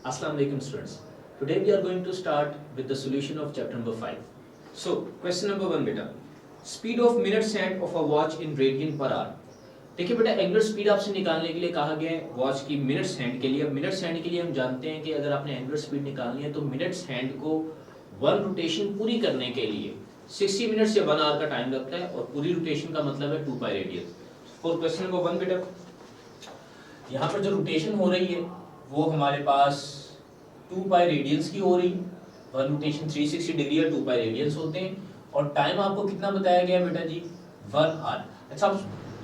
Assalamu alaikum students. Today we are going to start with the solution of chapter number 5. So, question number 1 beta. Speed of minutes hand of a watch in radian per hour. देखिए बेटा angular speed आपसे निकालने के लिए कहा गया है watch की मिनट्स हैंड के लिए। अब मिनट्स हैंड के लिए हम जानते हैं कि अगर आपने एंगुलर स्पीड निकालनी है तो मिनट्स हैंड को वन रोटेशन पूरी करने के लिए 60 मिनट्स या 1 आवर का टाइम लगता है और पूरी रोटेशन का मतलब है 2 pi radian. For question number 1 बेटा, यहाँ पर जो रोटेशन हो रही है वो हमारे पास 2 पाई रेडियंस की हो रही है। वन रोटेशन 360 डिग्री या 2 पाई रेडियंस होते हैं और टाइम आपको कितना बताया गया है बेटा जी 1 आवर। अच्छा,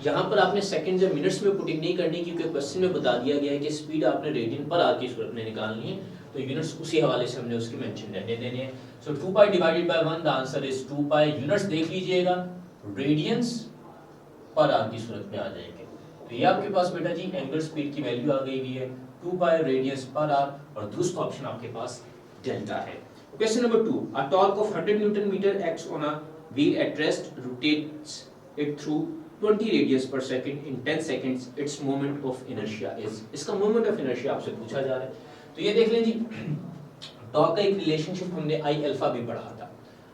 यहाँ पर आपने सेकंड या मिनट्स में पुटिंग नहीं करनी क्योंकि क्वेश्चन में बता दिया गया है कि स्पीड आपने रेडियन पर आवर की सूरत में निकालनी है, तो यूनिट्स उसी हवाले से हमने उसके मेंशन रहने देने हैं। सो 2 पाई divided by 1 the answer is 2 pi. Units देख लीजिएगा, रेडियंस पर आवर की सूरत में आ जाएंगे। तो ये आपके पास बेटा जी एंगुलर स्पीड की वैल्यू आ गई हुई है 2 पाई रेडियंस पर आवर और दूसरा ऑप्शन आपके पास डेल्टा है। Question number 2, a torque of 100 newton metre acts on a wheel at rest, rotates it through 20 radius per second in 10 seconds, it's moment of inertia is. इसका moment of inertia आपसे पूछा जा रहा है। तो ये देख लें जी, टॉर्क का एक रिलेशनशिप हमने आई अल्फा भी पढ़ा था।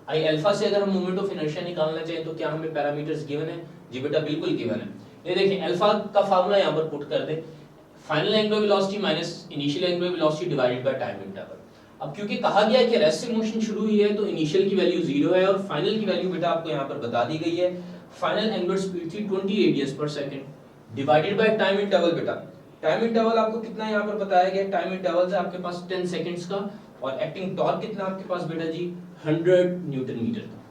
आई अल्फा से अगर हम मोमेंट ऑफ इनर्शिया निकालना चाहें तो क्या हमें पैरामीटर्स गिवन है? जी बेटा बिल्कुल गिवन है। ये देखिए अल्फा का फार्मूला यहाँ पर पुट कर दे, final angular velocity minus initial angular velocity divided by time interval. अब क्योंकि कहा गया है कि रेस्ट से मोशन शुरू हुई है तो इनिशियल की वैल्यू 0 है और फाइनल की वैल्यू बेटा आपको यहाँ पर बता दी गई है। फाइनल एंगुलर स्पीड थी 20 radius per second divided by time interval. बेटा टाइम इंटरवल आपको कितना यहाँ पर बताया गया? टाइम इंटरवल है आपके पास 10 सेकंड्स का और एक्टिंग टॉर्क कितना आपके पास बेटा जी 100 न्यूटन मीटर का।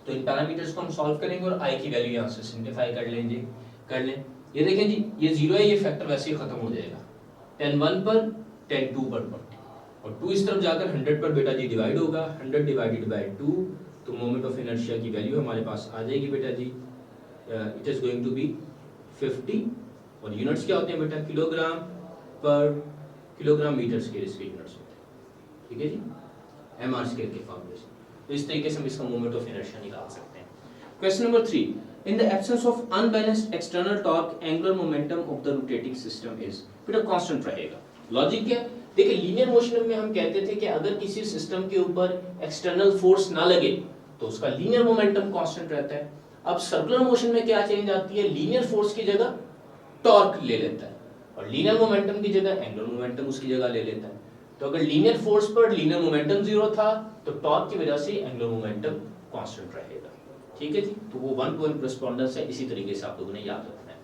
तो इन पैरामीटर्स को हम सॉल्व करेंगे और आई की वैल्यू यहाँ से सिंपलीफाई कर लें। ये देखें जी, ये 0 है, ये फैक्टर वैसे ही खत्म हो जाएगा। 10 1 पर 10 2 पर 20 और 2 इस तरफ जाकर 100 पर बेटा जी डिवाइड होगा। 100 डिवाइडेड बाय 2, तो मोमेंट ऑफ इनर्शिया की वैल्यू हमारे पास आ जाएगी बेटा जी, it is going to be 50 और यूनिट्स क्या होते हैं बेटा? Kilogram per kilogram metre square इसके यूनिट्स होते हैं। ठीक है जी, mr स्क्वायर के फॉर्मूले से। तो इस तरीके से हम इसका मोमेंट ऑफ इनर्शिया निकाल सकते हैं। Question number 3, in the absence of unbalanced external torque, angular momentum of the rotating system is बेटा कांस्टेंट रहेगा। लॉजिक क्या? देखिए लीनियर मोशन में हम कहते थे कि अगर किसी सिस्टम के ऊपर एक्सटर्नल फोर्स ना लगे तो उसका लीनियर मोमेंटम कांस्टेंट रहता है। अब सर्कुलर मोशन में क्या चेंज आती है? लीनियर फोर्स की जगह टॉर्क ले लेता है और लीनियर मोमेंटम की जगह एंगुलर मोमेंटम उसकी जगह ले लेता है। तो अगर लीनियर फोर्स पर लीनियर मोमेंटम 0 था तो टॉर्क की वजह से एंगुलर मोमेंटम कांस्टेंट रहेगा। ठीक है जी, तो वो 1 to 1 करस्पॉन्डेंस है, इसी तरीके से आप लोगों ने याद रखना है।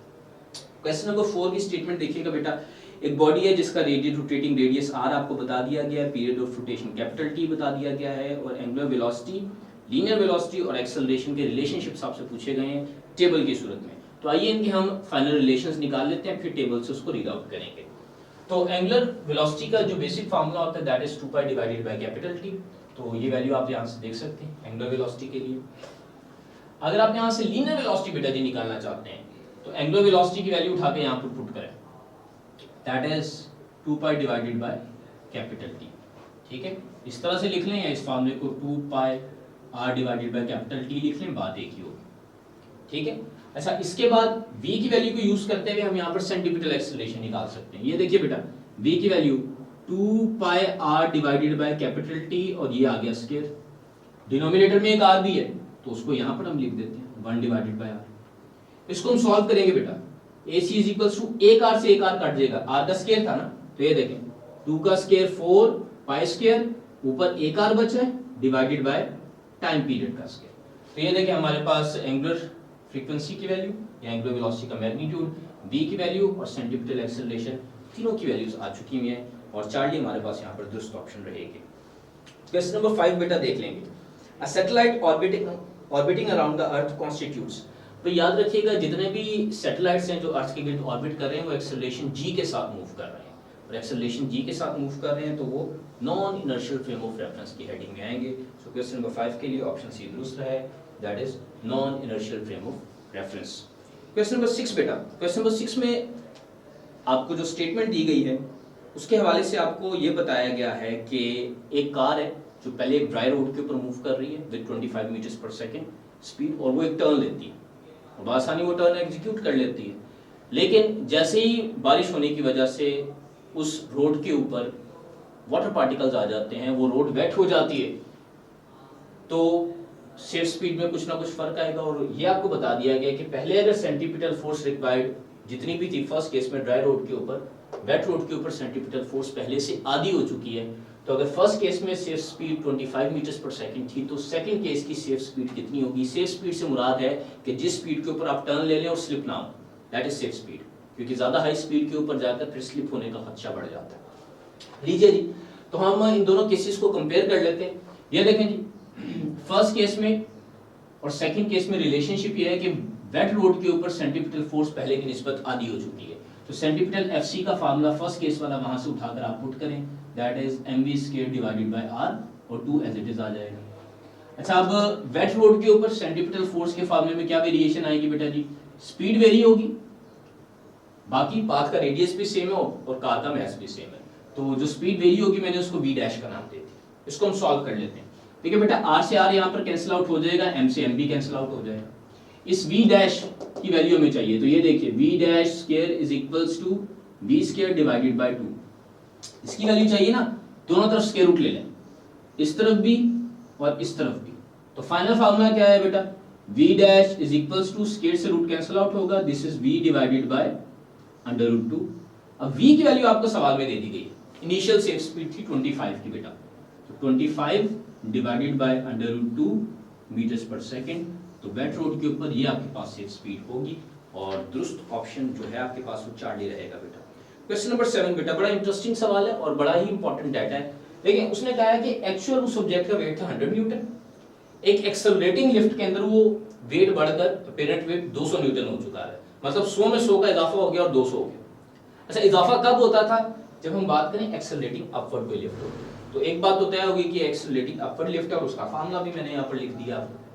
क्वेश्चन नंबर 4 की स्टेटमेंट देखिएगा बेटा, एक बॉडी है जिसका रेडियस रोटेटिंग रेडियस r आपको बता दिया गया है, period of rotation capital T बता दिया गया है और एंगुलर वेलोसिटी, लीनियर वेलोसिटी और एक्सेलरेशन के रिलेशनशिप्स आपसे पूछे गए हैं टेबल की सूरत में। तो आइए इनके हम फाइनल रिलेशंस निकाल लेते हैं, फिर टेबल से उसको रीड आउट करेंगे। तो एंगुलर वेलोसिटी का जो बेसिक फार्मूला होता है that is 2 pi divided by capital T। तो ये वैल्यू आप यहाँ से देख सकते हैं एंगुलर वेलोसिटी के लिए। अगर आप यहाँ से लीनियर वेलोसिटी बेटा जी निकालना चाहते हैं तो एंगुलर वेलोसिटी की वैल्यू उठा के यहाँ पर पुट करें, that is 2 pi divided by capital T। ठीक है, इस तरह से लिख लें या इस फार्मूले को 2 पाई r divided by capital T लिख लें, बात एक ही होगी। ठीक है, अच्छा इसके बाद v की वैल्यू को यूज करते हुए हम यहाँ पर सेंटीमीटर एक्सेलरेशन निकाल सकते हैं। ये देखिए बेटा v की value 2 pi r divided by capital T और ये आ गया स्क्वायर, डिनोमिनेटर में एक r भी है तो उसको यहाँ पर हम लिख देते हैं 1 डिवाइडेड बाय r। इसको हम सॉल्व करेंगे बेटा, AC इज इक्वल्स टू एक r से एक r कट जाएगा, r का स्क्वायर था ना, तो ये देखें 2 का स्क्वायर 4 पाई स्क्वायर ऊपर एक r बचा है डिवाइडेड बाय टाइम पीरियड का स्क्वायर। तो ये देखें हमारे पास एंगुलर फ्रीक्वेंसी की वैल्यू या एंगुलर वेलोसिटी का मैग्नीट्यूड, v की वैल्यू और सेंटीमीटर एक्सेलरेशन तीनों की वैल्यूज आ चुकी हुई हैं और चार्ली हमारे पास यहाँ पर दुरुस्त ऑप्शन रहेगी। क्वेश्चन नंबर 5 बेटा देख लेंगे, a satellite orbiting around the earth constitutes. तो याद रखिएगा जितने भी सैटेलाइट्स हैं जो अर्थ के गिर्द ऑर्बिट कर रहे हैं वो एक्सेलरेशन g के साथ मूव कर रहे हैं और एक्सेलरेशन g के साथ मूव कर रहे हैं तो वो non inertial frame of reference की हेडिंग में आएंगे। सो क्वेश्चन नंबर 5 के लिए ऑप्शन सी दुरुस्त है, that is non inertial frame of reference. Question number 6 बेटा, क्वेश्चन नंबर 6 में आपको जो स्टेटमेंट दी गई है उसके हवाले से आपको ये बताया गया है कि एक कार है जो पहले एक ड्राई रोड के ऊपर मूव कर रही है विद 25 मीटर्स पर सेकंड स्पीड और वो एक टर्न लेती है और आसानी वो टर्न एग्जीक्यूट कर लेती है, लेकिन जैसे ही बारिश होने की वजह से उस रोड के ऊपर वाटर पार्टिकल्स आ जाते हैं, वो रोड वेट हो जाती है, तो सेफ स्पीड में कुछ ना कुछ फर्क आएगा। और ये आपको बता दिया गया कि पहले अगर सेंटीपिटल फोर्स रिक्वायर्ड जितनी भी थी, फर्स्ट केस में ड्राई रोड के ऊपर, वेट रोड के ऊपर सेंटीपिटल फोर्स पहले से आधी हो चुकी है, तो अगर फर्स्ट केस में सेफ स्पीड 25 मीटर्स पर सेकंड थी, तो सेकंड केस की सेफ स्पीड कितनी होगी? सेफ स्पीड से मुराद है कि जिस स्पीड के ऊपर आप टर्न ले लें और स्लिप ना हो, दैट इज सेफ स्पीड, क्योंकि ज्यादा हाई स्पीड के ऊपर जाकर फिर स्लिप होने का खदशा बढ़ जाता है। लीजिए जी, तो हम इन दोनों केसेस को कंपेयर कर लेते हैं। ये देखें जी, फर्स्ट केस में और सेकंड केस में रिलेशनशिप ये है कि वेट रोड के ऊपर सेंटीपिटल फोर्स पहले की निस्बत आधी हो चुकी है, तो सेंटीपिटल एफसी का फार्मूला फर्स्ट केस वाला वहां से उठाकर आप पुट करें, that is mv square divided bye r, और 2 एज इट इज आ जाएगा। अच्छा, अब वेट रोड के ऊपर सेंटीपिटल फोर्स के फार्मूले में क्या वेरिएशन आएगी बेटा जी? स्पीड वेरी होगी, बाकी पाथ का रेडियस भी सेम है और कार का मास भी सेम है, तो जो स्पीड वेरी होगी मैंने उसको v डैश का नाम दे दिया। इसको हम सॉल्व कर लेते हैं। ठीक है बेटा, r से r यहाँ पर कैंसिल आउट हो जाएगा, m से m भी कैंसिल आउट हो जाएगा। इस v डैश की वैल्यू हमें चाहिए, तो ये देखिए v dash square is equals to v square divided by 2। इसकी वैल्यू चाहिए ना, दोनों तरफ स्क्वायर रूट ले लें, इस तरफ भी और इस तरफ भी। तो फाइनल फार्मूला क्या है बेटा? v dash is equals to, square से रूट कैंसिल आउट होगा, this is v divided by under root 2। अब v की वैल्यू आपको सवाल में दे दी गई है, इनिशियल सेफ स्पीड थी 25 की बेटा, तो 25 divided by under root 2 meters पर सेकंड, तो वेट रोड के ऊपर ये आपके पास सेफ स्पीड होगी, और दुरुस्त ऑप्शन जो है आपके पास वो चार्ली रहेगा बेटा। क्वेश्चन नंबर 7 बेटा, बड़ा इंटरेस्टिंग सवाल है और बड़ा ही इंपॉर्टेंट डाटा है। देखिए, उसने कहा है कि एक्चुअल उस ऑब्जेक्ट का वेट था 100 न्यूटन, एक एक्सेलरेटिंग लिफ्ट के अंदर वो वेट बढ़कर अपीरेंट वेट 200 न्यूटन हो चुका है, मतलब 100 में 100 का इजाफा हो गया और 200 हो गया। अच्छा, इजाफा कब होता था? जब हम बात करें एक्सेलरेटिंग अपवर्ड कोई लिफ्ट हो, तो एक बात तो तय होगी कि एक्सेलरेटिंग अपवर्ड लिफ्ट है, और उसका फार्मूला भी मैंने यहाँ पर लिख दिया आपको।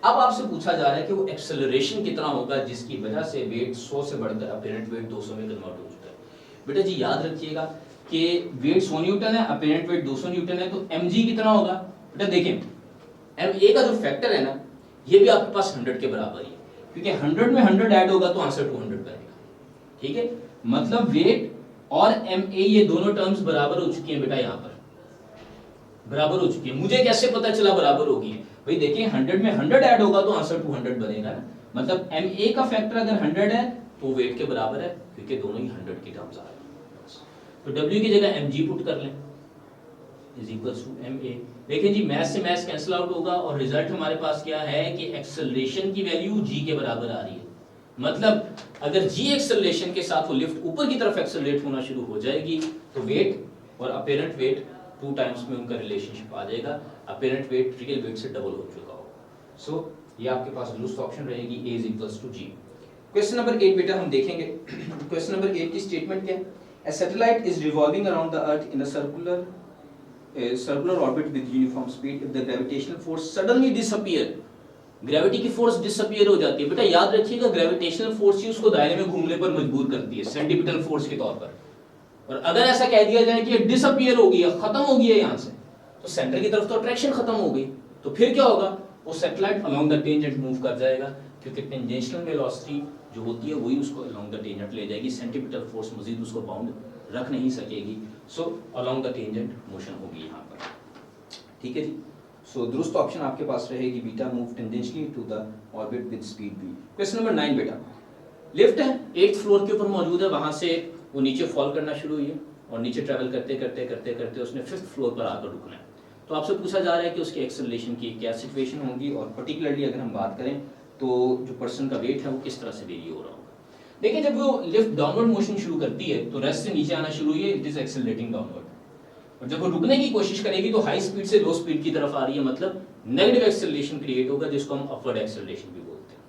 अब आपसे पूछा जा रहा है कि वो एक्सेलरेशन कितना होगा जिसकी वजह से वेट 100 से बढ़कर अपीरेंट वेट 200 में कन्वर्ट हो चुका है। बेटा जी याद रखिएगा कि वेट 100 न्यूटन है, अपीरेंट वेट 200 न्यूटन है, तो mg कितना होगा? बेटा देखें, ma का जो फैक्टर है ना, ये भी आपके पास 100 के बराबर ही है, क्योंकि 100 में 100 ऐड होगा तो आंसर 200 बनेगा। ठीक है, मतलब वेट और ma ये दोनों टर्म्स बराबर हो चुकी हैं बेटा, यहाँ पर बराबर हो चुकी है। मुझे कैसे पता चला बराबर होगी? भाई देखिए, 100 में 100 ऐड होगा तो आंसर 200 बनेगा ना, मतलब ma का फैक्टर अगर 100 है तो वेट के बराबर है, क्योंकि दोनों ही 100 की टर्म्स आ रहे हैं। तो w की जगह mg पुट कर लें, इज इक्वल्स टू ma। देखिए जी, मैथ से मैथ कैंसिल आउट होगा, और रिजल्ट हमारे पास क्या है कि एक्सेलरेशन की वैल्यू g के बराबर आ रही है, मतलब अगर g एक्सेलरेशन के साथ वो लिफ्ट ऊपर की तरफ एक्सेलरेट होना शुरू हो जाएगी, तो वेट और अपीरेंट वेट 2 टाइम्स में उनका रिलेशनशिप आ जाएगा, अपीरेंट वेट रियल वेट से डबल हो चुका होगा। सो ये आपके पास दुरुस्त ऑप्शन रहेगी, a is equals to g। Question number 8 बेटा हम देखेंगे। क्वेश्चन नंबर 8 की स्टेटमेंट क्या है? A satellite is revolving around the earth in a circular orbit with uniform speed. If the gravitational force suddenly disappear, gravity की force disappear हो जाती है। बेटा याद रखिएगा, ग्रेविटेशनल फोर्स ही उसको दायरे में घूमने पर मजबूर करती है सेंटीपिटल फोर्स के तौर पर, और अगर ऐसा कह दिया जाए कि डिसअपीयर हो गई है, खत्म हो गई है यहाँ से, तो सेंटर की तरफ तो अट्रैक्शन खत्म हो गई, तो फिर क्या होगा? वो satellite along the tangent move कर जाएगा, क्योंकि टेंजेंशनल वेलोसिटी जो होती है वही उसको अलोंग द टेंजेंट ले जाएगी, सेंटीपिटल फोर्स मजीद उसको बाउंड रख नहीं सकेगी। So along the tangent motion होगी यहाँ पर। ठीक है जी, सो दुरुस्त ऑप्शन आपके पास रहेगी beta, move tangentially to the orbit with speed v। Question number 9 बेटा, लिफ्ट है 8th फ्लोर के ऊपर मौजूद है, वहां से वो नीचे फॉल करना शुरू हुई है, और नीचे ट्रैवल करते करते करते करते उसने 5th फ्लोर पर आकर रुकना है। तो आपसे पूछा जा रहा है कि उसकी एक्सेलरेशन की क्या सिचुएशन होगी, और पर्टिकुलरली अगर हम बात करें तो जो पर्सन का वेट है वो किस तरह से वेरी हो रहा होगा। देखिए, जब वो लिफ्ट डाउनवर्ड मोशन शुरू करती है तो रेस्ट से नीचे आना शुरू हुई है, इट इज एक्सेलरेटिंग डाउनवर्ड, और जब वो रुकने की कोशिश करेगी तो हाई स्पीड से लो स्पीड की तरफ आ रही है, मतलब नेगेटिव एक्सेलरेशन क्रिएट होगा, जिसको हम अपवर्ड एक्सेलरेशन भी बोलते हैं।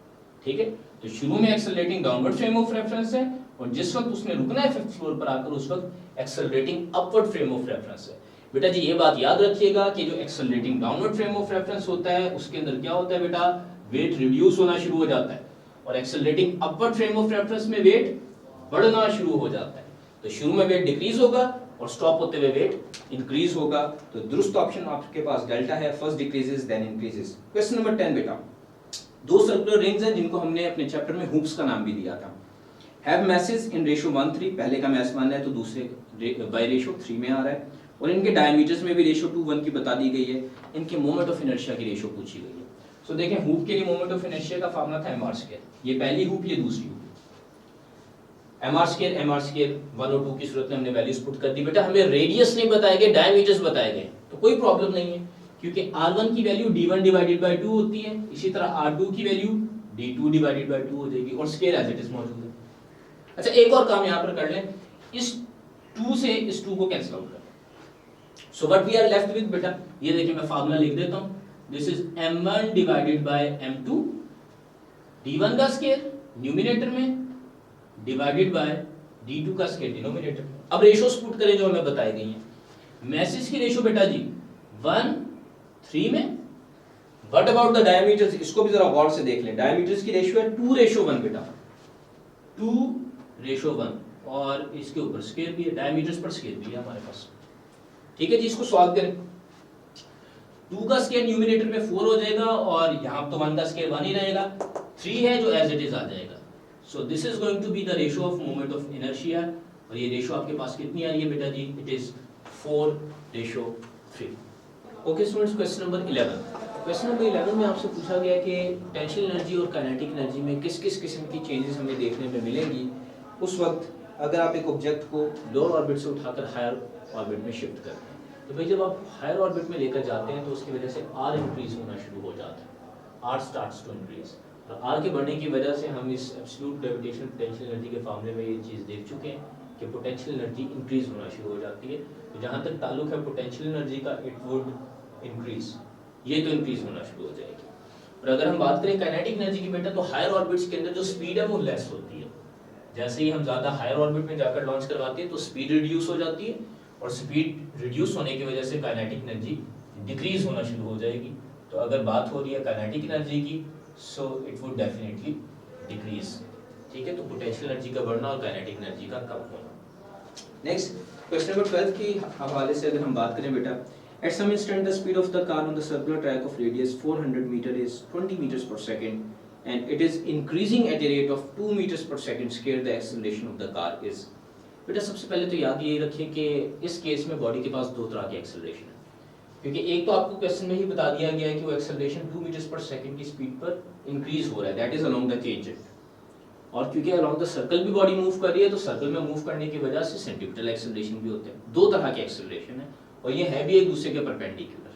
ठीक है, तो शुरू में accelerating downward frame of reference है, और जिस वक्त उसने रुकना है 5th फ्लोर पर आकर, उस वक्त accelerating upward frame of reference है। बेटा जी ये बात याद रखिएगा कि जो accelerating downward frame of reference होता है उसके अंदर क्या होता है बेटा, वेट रिड्यूस होना शुरू हो जाता है, और accelerating upward frame of reference में वेट बढ़ना शुरू हो जाता है। तो शुरू में वेट डिक्रीज होगा और स्टॉप होते हुए वेट इंक्रीज होगा। तो दुरुस्त ऑप्शन आपके पास डेल्टा है, first decreases then increases. Question number 10 बेटा, दो सर्कुलर रिंग्स हैं जिनको हमने अपने चैप्टर में हुप्स का नाम भी दिया था। हैव मैसेज इन रेशो 1:3, पहले का मैस 1 है तो दूसरे बाय रेशो 3 में आ रहा है, और इनके डायमीटर्स में भी रेशो 2:1 की बता दी गई है, इनके मोमेंट ऑफ इनर्शिया की रेशो पूछी गई है। सो देखें हुप के लिए मोमेंट ऑफ इनर्शिया का फार्मूला था mr², ये पहली हुप ये दूसरी हुप, mr² 1 और 2 की सूरत में हमने वैल्यूज पुट कर दी। बेटा हमें रेडियस नहीं बताए गए, डायमीटर्स बताए गए, तो कोई प्रॉब्लम नहीं है, क्योंकि r1 की वैल्यू d1 डिवाइडेड बाय 2 होती है, इसी तरह r2 की वैल्यू d2 डिवाइडेड बाय 2 हो जाएगी, और स्केल एज इट इज मौजूद है। अच्छा एक और काम यहाँ पर कर लें, इस 2 से इस 2 को कैंसिल आउट कर लें। So what we are left with, बेटा ये देखिए मैं फार्मूला लिख देता हूँ, this is m1 divided by m2, d1 का स्केल न्यूमरेटर में डिवाइडेड बाय d2 का स्केल डिनोमिनेटर में। अब रेशोस पुट करें जो हमें बताई गई हैं। मैसेज की रेशो बेटा जी 1:3 में, व्हाट अबाउट द डायमीटर्स, इसको भी जरा गौर से देख लें, डायमीटर्स की रेशो है 2:1 बेटा, 2:1, और इसके ऊपर स्केल भी है, डायमीटर्स पर स्केल भी है हमारे पास। ठीक है जी, इसको सॉल्व करें। 2 का स्केल न्यूमरेटर में 4 हो जाएगा, और यहाँ तो 1 का स्केल 1 ही रहेगा, 3 है जो एज इट इज आ जाएगा। So this is going to be the ratio of moment of inertia, और ये रेशो आपके पास कितनी आ रही है बेटा जी, it is 4:3। Okay students, question number 11। Question number 11 में आपसे पूछा गया कि पोटेंशियल एनर्जी और काइनेटिक एनर्जी में किस किस किस्म की चेंजेस हमें देखने में मिलेंगी उस वक्त अगर आप एक ऑब्जेक्ट को लोअर ऑर्बिट से उठाकर हायर ऑर्बिट में शिफ्ट करते हैं। तो भाई जब आप हायर ऑर्बिट में लेकर जाते हैं तो उसकी वजह से आर इंक्रीज होना शुरू हो जाता है, आर स्टार्ट्स टू इंक्रीज, और आर के बढ़ने की वजह से हम इस एब्सोल्यूट ग्रेविटेशनल पोटेंशियल एनर्जी के मामले में ये चीज़ देख चुके हैं कि पोटेंशियल एनर्जी इंक्रीज होना शुरू हो जाती है। तो जहाँ तक ताल्लुक है पोटेंशियल एनर्जी का, इट वुड इंक्रीज, ये तो इंक्रीज होना शुरू हो जाएगी। और अगर हम बात करें काइनेटिक एनर्जी की बेटा, तो हायर ऑर्बिट्स के अंदर जो स्पीड है वो लेस होती है। जैसे ही हम ज़्यादा हायर ऑर्बिट में जाकर लॉन्च करवाते हैं तो स्पीड रिड्यूस हो जाती है, और स्पीड रिड्यूस होने की वजह से काइनेटिक एनर्जी डिक्रीज होना शुरू हो जाएगी। तो अगर बात हो रही है काइनेटिक एनर्जी की, so it would definitely decrease. ठीक है, तो पोटेंशियल एनर्जी का बढ़ना और काइनेटिक एनर्जी का कम होना। नेक्स्ट क्वेश्चन नंबर 12 की हवाले से अगर हम बात करें बेटा, at some instant the speed of the car on the circular track of radius 400 meter is 20 meters per second and it is increasing at a rate of 2 meters per second square, the acceleration of the car is। बेटा सबसे पहले तो याद ये रखिए कि इस case में बॉडी के पास दो तरह की एक्सेलरेशन है, क्योंकि एक तो आपको क्वेश्चन में ही बता दिया गया है कि वो एक्सेलरेशन 2 मीटर्स पर सेकंड की स्पीड पर इंक्रीज हो रहा है, that is along the tangent, और क्योंकि अलोंग द सर्कल भी बॉडी मूव कर रही है तो सर्कल में मूव करने की वजह से सेंटीमीटल एक्सेलरेशन भी होते हैं। दो तरह के एक्सेलरेशन है और ये है भी एक दूसरे के परपेंडिकुलर।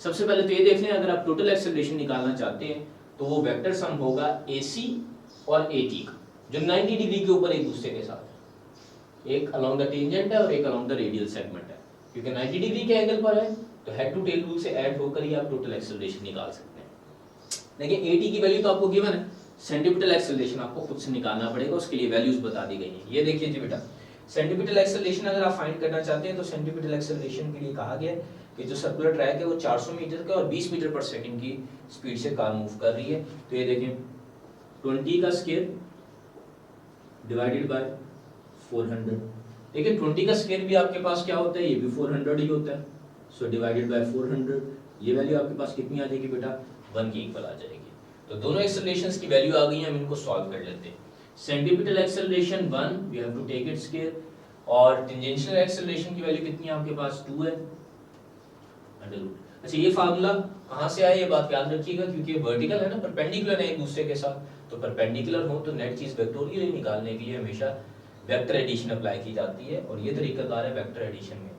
सबसे पहले तो ये देख लें, अगर आप टोटल एक्सेलरेशन निकालना चाहते हैं तो वो वेक्टर सम होगा AC और AT का, जो 90 डिग्री के ऊपर एक दूसरे के साथ है, एक अलोंग द टेंजेंट है और एक अलोंग द रेडियल सेगमेंट है। क्योंकि 90 डिग्री के एंगल पर है तो हेड टू टेल रूल से ऐड होकर ही आप टोटल एक्सेलरेशन निकाल सकते हैं। लेकिन AT की वैल्यू तो आपको गिवन है, सेंटीमीटल एक्सेलरेशन आपको खुद से निकालना पड़ेगा, उसके लिए वैल्यूज बता दी गई हैं। ये देखिए जी बेटा, सेंटीमीटल एक्सेलरेशन अगर आप फाइंड करना चाहते हैं तो सेंटीमीटल एक्सेलरेशन के लिए कहा गया है कि जो सर्कुलर ट्रैक है वो 400 मीटर का और 20 मीटर पर सेकंड की स्पीड से कार मूव कर रही है। तो ये देखें 20 का स्क्वायर डिवाइडेड बाय 400, लेकिन 20 का स्क्वायर भी आपके पास क्या होता है, ये भी 400 ही होता है। सो डिवाइडेड बाय 400, ये वैल्यू आपके पास कितनी आ जाएगी बेटा, 1 की इक्वल आ जाएगी। तो दोनों एक्सेलरेशंस की वैल्यू आ गई है, हम इनको सॉल्व कर लेते हैं। Centripetal acceleration 1, we have to take it square, और टेंजेंशियल एक्सेलरेशन की वैल्यू कितनी है आपके पास, 2 है, अंडर रूट। अच्छा ये फार्मूला कहाँ से आया ये बात याद रखिएगा, क्योंकि ये वर्टिकल है ना, परपेंडिकुलर है एक दूसरे के साथ, तो परपेंडिकुलर हो तो नेट चीज वेक्टोरियल निकालने के लिए हमेशा वेक्टर एडिशन अप्लाई की जाती है, और ये तरीकाकार है वेक्टर एडिशन में।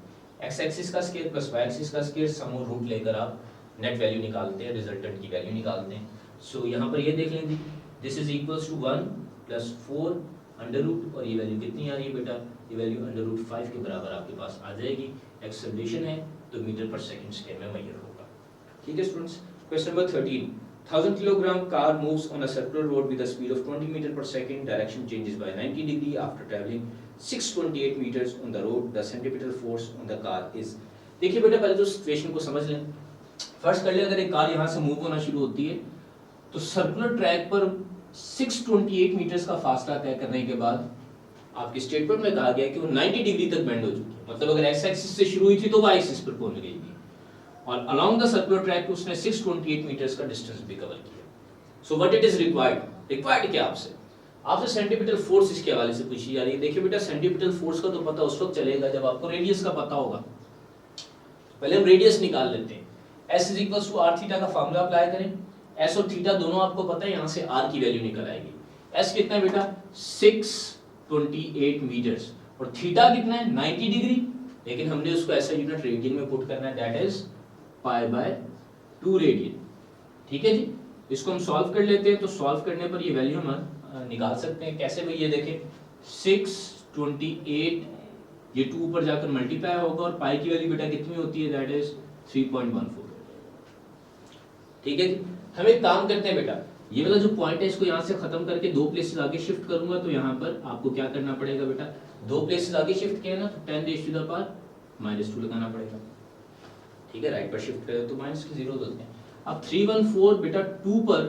एक्स एक्सिस का स्क्वायर प्लस वाई एक्सिस का स्क्वायर सम और रूट लेकर आप नेट वैल्यू निकालते हैं, रिजल्टेंट की वैल्यू निकालते हैं। सो यहाँ पर ये देख लें जी, this is equals to 1 + 4 under root, और ये वैल्यू कितनी आ रही है बेटा, ये वैल्यू अंडर रूट 5 के बराबर आपके पास आ जाएगी। एक्सेलरेशन है तो मीटर पर सेकंड स्क्वायर में मेजर होगा। ठीक है students, question number 13, 1000 kilogram car moves on a circular road with a speed of 20 metre per second, direction changes by 90 degree after travelling 628 metres on the road, the centimetre force on the car is. देखिए बेटा पहले तो situation को समझ लें। First कर ले, अगर एक कार यहाँ से मूव होना शुरू होती है तो सर्कुलर ट्रैक पर 628 मीटर्स का फासला तय करने के बाद आपके स्टेटमेंट में कहा गया है कि वो 90 डिग्री तक बेंड हो चुकी है, मतलब अगर एक्स एक्सिस से शुरू हुई थी तो वाई एक्सिस पर पहुंच गई थी, और अलोंग द सर्कुलर ट्रैक उसने 628 मीटर्स का डिस्टेंस भी कवर किया। So what it is required क्या आपसे, आपसे सेंटीमीटर फोर्स इसके हवाले से पूछी जा रही है। देखिए बेटा सेंटीमीटर फोर्स का तो पता उस वक्त चलेगा जब आपको रेडियस का पता होगा। पहले हम रेडियस निकाल लेते हैं। S is equal to R theta का फार्मूला अप्लाई करें। S और थीटा दोनों आपको पता है, यहाँ से R की वैल्यू निकल आएगी। S कितना है बेटा 628 मीटर्स और थीटा कितना है 90 डिग्री, लेकिन हमने उसको ऐसा यूनिट रेडियन में पुट करना है, दैट इज π/2 रेडियन। ठीक है जी, इसको हम सॉल्व कर लेते हैं। तो सॉल्व करने पर ये वैल्यू हम निकाल सकते हैं। कैसे भाई, ये देखें 628, ये 2 ऊपर जाकर मल्टीप्लाई होगा और पाई की वैल्यू बेटा कितनी होती है, दैट इज 3.14। ठीक है जी, हम एक काम करते हैं बेटा, ये वाला जो पॉइंट है इसको यहाँ से खत्म करके 2 प्लेसेस आगे शिफ्ट करूंगा। तो यहाँ पर आपको क्या करना पड़ेगा बेटा, 2 प्लेसेस आगे शिफ्ट किया ना तो 10⁻⁻² लगाना पड़ेगा। ठीक है, राइट पर शिफ्ट करें तो माइनस के 0 होते हैं। अब 314 बेटा 2 पर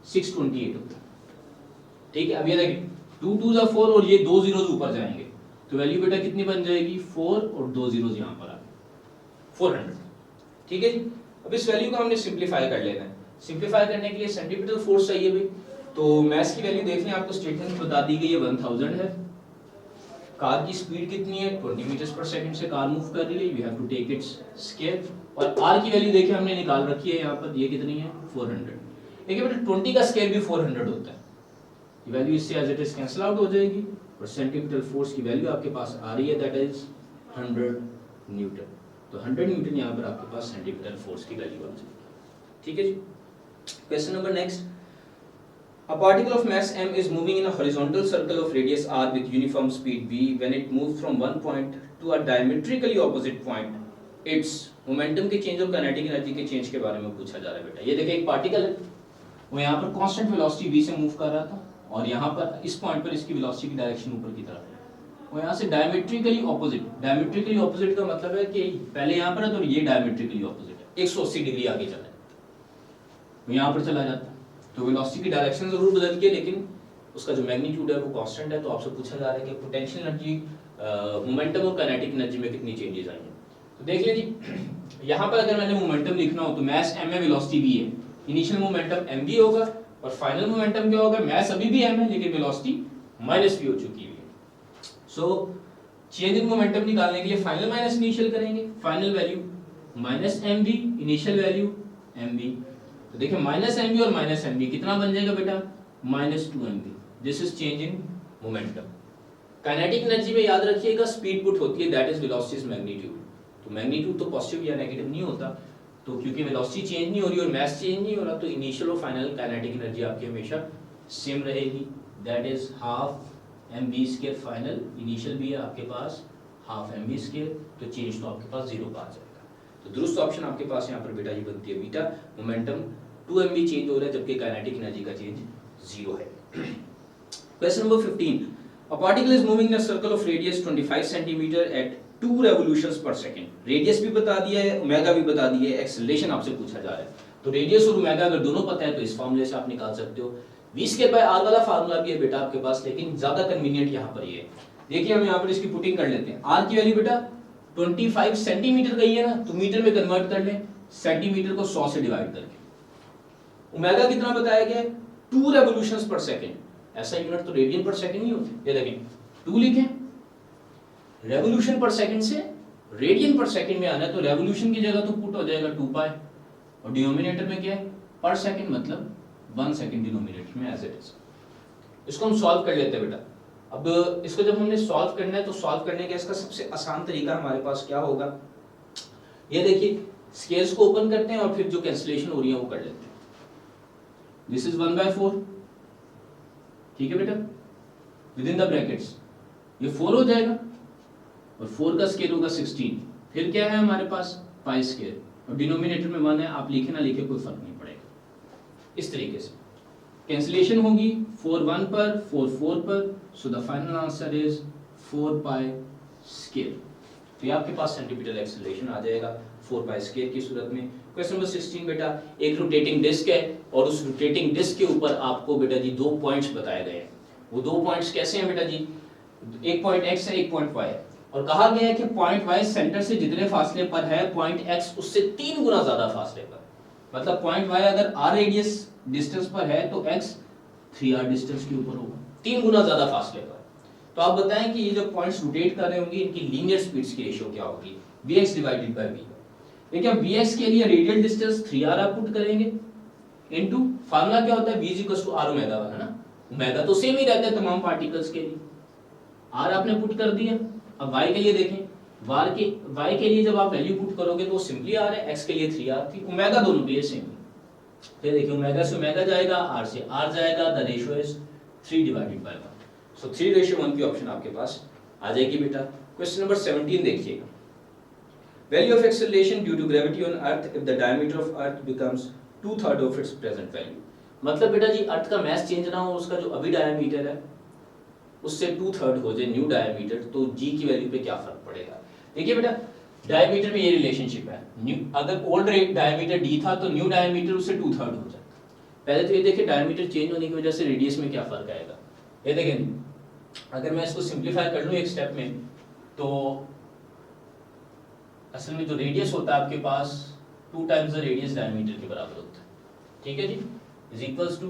628 होता है। ठीक है, अब ये देखिए 2 2 जा 4 और ये 2 जीरोस ऊपर जाएंगे तो वैल्यू बेटा कितनी बन जाएगी 4 और 2 जीरोस यहाँ पर आ गए 400। ठीक है जी, अब इस वैल्यू को हमने सिंपलीफाई कर लेना है। सिंपलीफाई करने के लिए सेंटीमीटर फोर्स चाहिए भाई, तो मैथ्स की वैल्यू देख लें, आपको स्टेटमेंट बता दी गई है 1000 है। कार की स्पीड कितनी है 20 मीटर्स पर सेकंड से कार मूव कर रही है, you have to take its square. और आर की वैल्यू देखिए हमने निकाल रखी है यहाँ पर, ये कितनी है 400। देखिए बेटा 20 का स्केयर भी 400 होता है, ये वैल्यू इससे as it is cancel out हो जाएगी और सेंटीमीटर फोर्स की वैल्यू आपके पास आ रही है, दैट इज 100 न्यूटन। तो 100 न्यूटन यहाँ पर आपके पास सेंटीमीटर फोर्स की वैल्यू आ जाएगी। ठीक है जी, question number next, a particle of mass m is moving in a horizontal circle of radius r with uniform speed v. When it moves from one point to a diametrically opposite point, its momentum के change और kinetic energy के change के बारे में पूछा जा रहा है बेटा। ये देखिए एक पार्टिकल है, वो यहाँ पर कांस्टेंट वेलोसिटी v से मूव कर रहा था और यहाँ पर इस पॉइंट पर इसकी वेलोसिटी की डायरेक्शन ऊपर की तरफ है। वो यहाँ से डायमेट्रिकली ऑपोजिट, डायमेट्रिकली ऑपोजिट का मतलब है कि पहले यहाँ पर है तो ये डायमेट्रिकली ऑपोजिट है, 180 डिग्री आगे चला है, वो यहाँ पर चला जाता है। तो वेलोसिटी की डायरेक्शन जरूर बदल के, लेकिन उसका जो मैग्नीट्यूड है वो कांस्टेंट है। तो आपसे पूछा जा रहा है कि पोटेंशियल एनर्जी, मोमेंटम और काइनेटिक एनर्जी में कितनी चेंजेस आई हैं। तो देख लीजिए यहाँ पर अगर मैंने मोमेंटम लिखना हो तो मास m है, वेलोसिटी v है, इनिशियल मोमेंटम mv होगा और फाइनल मोमेंटम क्या होगा, मास अभी भी m है लेकिन वेलोसिटी -v हो चुकी है। सो चेंज इन मोमेंटम निकालने के लिए फाइनल माइनस इनिशियल करेंगे, final value -mv, initial value mv। तो देखिए -mv और -mv कितना बन जाएगा बेटा -2mv। This is change in momentum. Kinetic energy में याद रखिएगा स्पीड पुट होती है, दैट इज वेलोसिटी मैग्नीट्यूड। तो मैग्नीट्यूड तो पॉजिटिव या नेगेटिव नहीं होता, तो क्योंकि वेलोसिटी चेंज नहीं हो रही और मास चेंज नहीं हो रहा, तो इनिशियल और फाइनल काइनेटिक एनर्जी आपकी हमेशा सेम रहेगी, that is half mv²। Final initial भी है आपके पास हाफ mv², तो चेंज तो आपके पास 0 का आ जाएगा। तो दुरुस्त ऑप्शन आपके पास यहाँ पर बेटा ये बनती है बीटा, मोमेंटम 2mv चेंज हो रहा है जबकि काइनेटिक एनर्जी का चेंज 0 है। Question number 15, a particle is moving in a circle of radius 25 cm at 2 revolutions per second। Radius भी बता दिया है, ओमेगा भी बता दिया है, एक्सेलरेशन आपसे पूछा जा रहा है। तो रेडियस और ओमेगा अगर दोनों पता है तो इस फार्मूले से आप निकाल सकते हो। v²/r वाला फार्मूला भी है बेटा आपके पास, लेकिन ज्यादा कन्वीनियंट यहाँ पर ये है। देखिए हम यहाँ पर इसकी पुटिंग कर लेते हैं। r की वैल्यू बेटा 25 सेंटीमीटर गई है ना, तो मीटर में कन्वर्ट कर लें, सेंटीमीटर को 100 से डिवाइड करके। ओमेगा कितना बताया गया है 2 रेवोल्यूशंस पर सेकंड, ऐसा यूनिट तो रेडियन पर सेकंड नहीं होते। ये देखें 2 लिखें, रेवोल्यूशन पर सेकंड से रेडियन पर सेकंड में आना है, तो रेवोल्यूशन की जगह तो पुट हो जाएगा 2 पाई और डिनोमिनेटर में क्या है पर सेकंड, मतलब 1 सेकंड डिनोमिनेटर में एज इट इज। इसको हम सॉल्व कर लेते हैं बेटा। अब इसको जब हमने सॉल्व करना है तो सॉल्व करने का इसका सबसे आसान तरीका हमारे पास क्या होगा, ये देखिए स्केल्स को ओपन करते हैं और फिर जो कैंसिलेशन हो रही है वो कर लेते हैं। दिस इज 1/4, ठीक है बेटा, विद इन द ब्रैकेट्स ये 4 हो जाएगा और 4 का स्केल होगा 16। फिर क्या है हमारे पास पाई स्केयर और डिनोमिनेटर में 1 है, आप लिखे ना लिखे कोई फर्क नहीं पड़ेगा। इस तरीके से कैंसिलेशन होगी 4 1 पर, 4 4 पर, so the final answer is 4 pi square. तो ये आपके पास सेंटीमीटर एक्सेलरेशन आ जाएगा 4 पाई स्केयर की सूरत में। क्वेश्चन नंबर 16 बेटा, एक रोटेटिंग डिस्क है और उस रोटेटिंग डिस्क के ऊपर आपको बेटा जी 2 पॉइंट्स बताए गए हैं। वो 2 पॉइंट्स कैसे हैं बेटा जी, एक पॉइंट x है, एक पॉइंट y है, और कहा गया है कि पॉइंट y सेंटर से जितने फासले पर है, पॉइंट x उससे 3 गुना ज्यादा फासले पर। मतलब पॉइंट y अगर r रेडियस डिस्टेंस पर है तो x 3r डिस्टेंस के ऊपर होगा। 3 गुना ज्यादा फासले पर। तो आप बताएं कि ये जो पॉइंट्स रोटेट कर रहे होंगे इनकी लीनियर स्पीड्स की रेशियो क्या होगी, vx डिवाइडेड बाय v। देखिए vx के लिए रेडियल डिस्टेंस 3r आप पुट करेंगे इनटू फार्मूला क्या होता है v r ओमेगा है ना, ओमेगा तो सेम ही रहता है तमाम पार्टिकल्स के लिए, r आपने पुट कर दिया। अब y के लिए देखें, y के लिए जब आप वैल्यू पुट करोगे तो सिंपली r है, x के लिए 3r थी, ओमेगा दोनों के लिए सेम है। फिर देखिए ओमेगा से ओमेगा जाएगा, r से r जाएगा, the ratio is 3 divided by 1। सो 3:1 की ऑप्शन आपके पास आ जाएगी बेटा। क्वेश्चन नंबर 17 देखिएगा, value of acceleration due to gravity on Earth if the diameter of Earth becomes 2/3 of its present value. मतलब बेटा जी अर्थ का मास चेंज ना हो, उसका जो अभी डायमीटर है उससे 2/3 हो जाए न्यू डायमीटर, तो g की वैल्यू पे क्या फर्क पड़ेगा। देखिए बेटा डायमीटर में ये रिलेशनशिप है, न्यू अगर ओल्ड डायमीटर d था तो न्यू डायमीटर उससे 2/3 हो जाता। पहले तो ये देखिए डायमीटर चेंज होने की वजह से रेडियस में क्या फर्क आएगा। ये देखें अगर मैं इसको सिंपलीफाई कर लूं एक स्टेप में, तो असल में जो रेडियस होता है आपके पास 2 टाइम्स द रेडियस डायमीटर के बराबर होता है, ठीक है जी, is equals to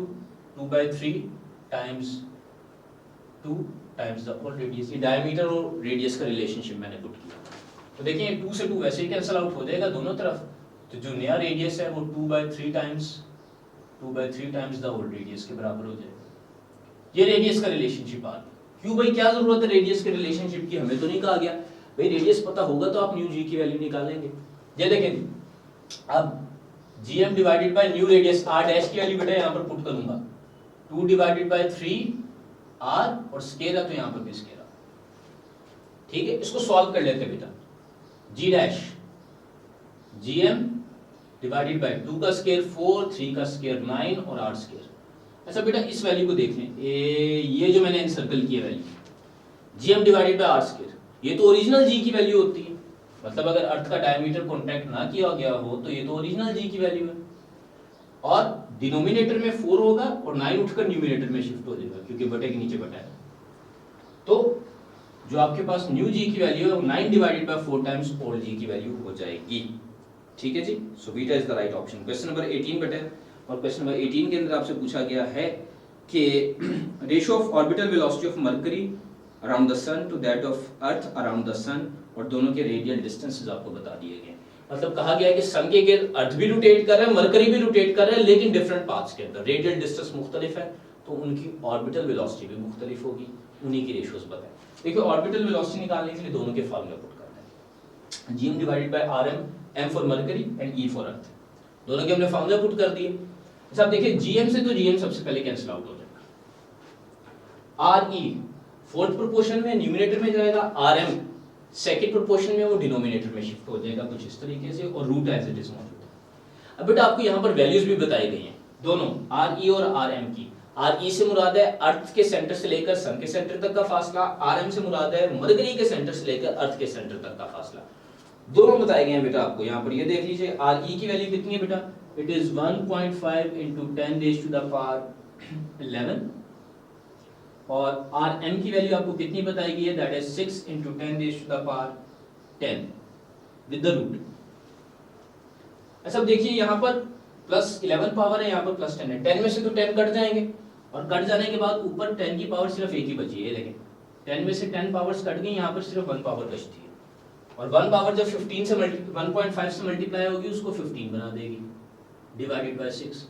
2/3 times 2 times the whole radius. ये डायमीटर और रेडियस का रिलेशनशिप मैंने पुट किया। तो देखिए 2 से 2 वैसे ही कैंसिल आउट हो जाएगा दोनों तरफ, तो जो नया रेडियस है वो 2/3 टाइम्स द होल रेडियस के बराबर हो जाएगा। ये रेडियस का रिलेशनशिप आ गया। क्यों भाई क्या जरूरत है रेडियस के रिलेशनशिप की, हमें तो नहीं कहा गया भाई, रेडियस पता होगा तो आप न्यू जी की वैल्यू निकालेंगे। ये देखें अब gm divided by new radius r dash की वैल्यू बेटा यहां पर पुट करूंगा 2 डिवाइडेड बाय 3r और स्केयर है तो यहां पर भी स्केयर है, ठीक है। इसको सॉल्व कर लेते हैं बेटा, g dash gm divided by 2 का स्केयर 4, 3 का स्केयर 9 और r स्केयर। अच्छा बेटा इस वैल्यू को देख लें, ये जो मैंने एनसर्कल किया value gm divided by r square, ये तो ओरिजिनल g की वैल्यू होती है। मतलब अगर अर्थ का डायमीटर कॉन्टैक्ट ना किया गया हो तो ये तो ओरिजिनल g की वैल्यू है, और डिनोमिनेटर में 4 होगा और 9 उठकर न्यूमिनेटर में शिफ्ट हो जाएगा क्योंकि बटे के नीचे बटा है। तो जो आपके पास न्यू g की वैल्यू है वो 9 divided by 4 times old g की वैल्यू हो जाएगी, ठीक है जी। So beta is the right option. Question number 18 बेटा, और क्वेश्चन नंबर 18 के अंदर आपसे पूछा गया है कि ratio of orbital velocity of Mercury around the sun to that of Earth around the sun, और दोनों के रेडियल डिस्टेंसेस आपको बता दिए गए। मतलब कहा गया है कि सन के गिर्द अर्थ भी रोटेट कर रहा है, मरकरी भी रोटेट कर रहा है, लेकिन डिफरेंट पाथ्स के अंदर रेडियल डिस्टेंस मुख्तलिफ है, तो उनकी ऑर्बिटल वेलोसिटी भी मुख्तलिफ होगी, उन्हीं की रेशियोज बताएं। देखिए ऑर्बिटल वेलोसिटी निकालने के लिए दोनों के फार्मूला पुट करना है, gm divided by rm, m for mercury and e for earth, दोनों के हमने फार्मूला पुट कर दिए। अच्छा अब देखिए gm से तो gm सबसे पहले कैंसिल आउट हो जाएगा, re फोर्थ प्रोपोर्शन में न्यूमिनेटर में जाएगा, rm सेकंड प्रोपोर्शन में वो डिनोमिनेटर में शिफ्ट हो जाएगा कुछ इस तरीके से, और रूट एज इट इज मौजूद है। अब बेटा आपको यहाँ पर वैल्यूज भी बताई गई हैं दोनों re और rm की। re से मुराद है अर्थ के सेंटर से लेकर सन के सेंटर तक का फासला, rm से मुराद है मरकरी के सेंटर से लेकर अर्थ के सेंटर तक का फासला, दोनों बताए गए हैं बेटा आपको। यहाँ पर ये देख लीजिए re की वैल्यू कितनी है बेटा, it is 1.5 into 10 raised to the power 11, और rm की वैल्यू आपको कितनी बताई गई है, that is 6 into 10 raised to the power 10 with the root. अच्छा अब देखिए यहाँ पर प्लस 11 पावर है, यहाँ पर प्लस 10 है, 10 में से तो 10 कट जाएंगे, और कट जाने के बाद ऊपर 10 की पावर सिर्फ एक ही बची है, देखें 10 में से 10 पावर्स कट गई, यहाँ पर सिर्फ 1 पावर बचती है, और 1 पावर जब 15 से 1.5 से मल्टीप्लाई होगी उसको 15 बना देगी डिवाइडेड बाय 6,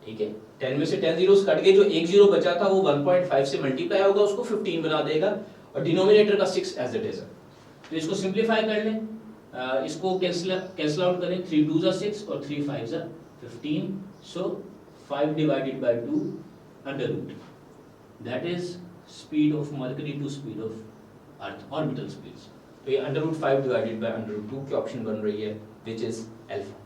ठीक है। 10 में से 10 जीरोस कट गए, जो एक जीरो बचा था वो 1.5 से मल्टीप्लाई होगा उसको 15 बना देगा, और डिनोमिनेटर का 6 एज इट इज है। तो इसको सिंपलीफाई कर लें, इसको कैंसिल आउट करें, 3 2 6 और 3 5 15, so 5 divided by 2 under root, that is speed of Mercury to speed of Earth, orbital speeds. तो ये under root 5 divided by under root 2 की ऑप्शन बन रही है, विच इज अल्फा।